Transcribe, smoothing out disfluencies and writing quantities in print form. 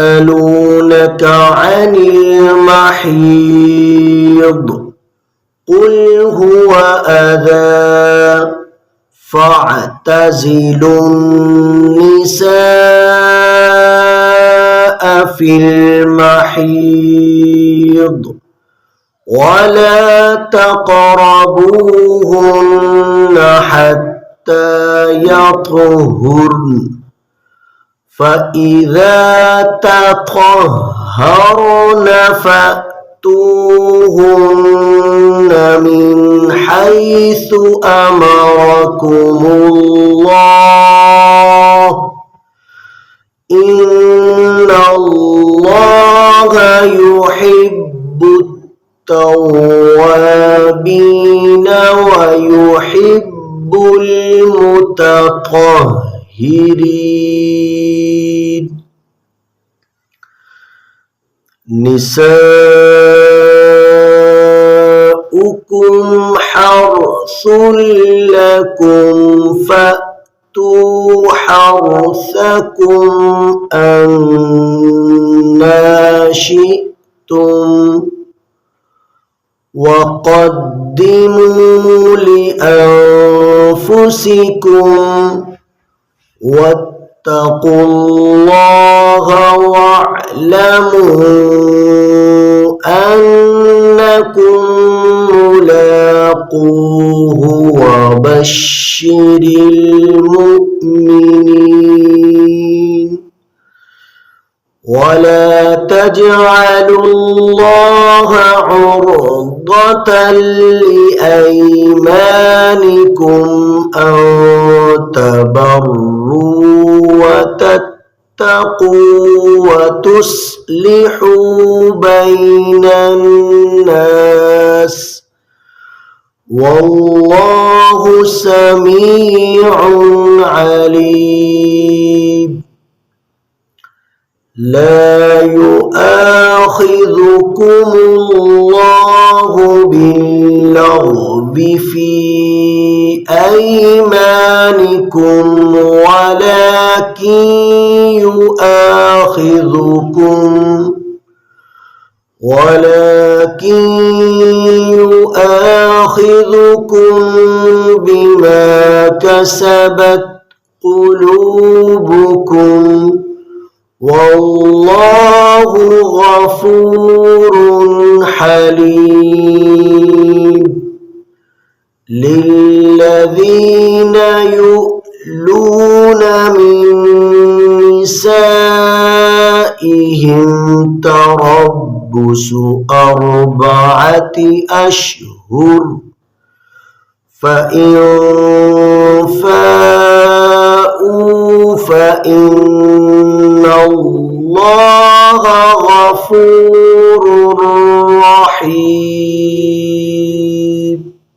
ويسألونك عن المحيض قل هو أذى فاعتزلوا النساء في المحيض ولا تقربوهن حتى يطهرن فإذا تطهرن فأتوهن من حيث أمركم الله إن الله يحب التوابين ويحب المتطهرين. نساؤكم حرث لكم فأتوا حرثكم أنى شئتم وقدموا لأنفسكم واتقوا الله واعلموا أنكم ملاقوه وبشر المؤمنين. ولا تجعلوا الله عرضة لأيمانكم أن تبروا وتتقوا وتصلحوا بين الناس والله سميع عليم. لا يؤاخذكم الله باللغو في أيمانكم ولكن يؤاخذكم بما كسبت قلوبكم والله غفور حليم. للذين يؤلون من نسائهم تربص 4 أشهر فإن فاءوا فإن الله غفور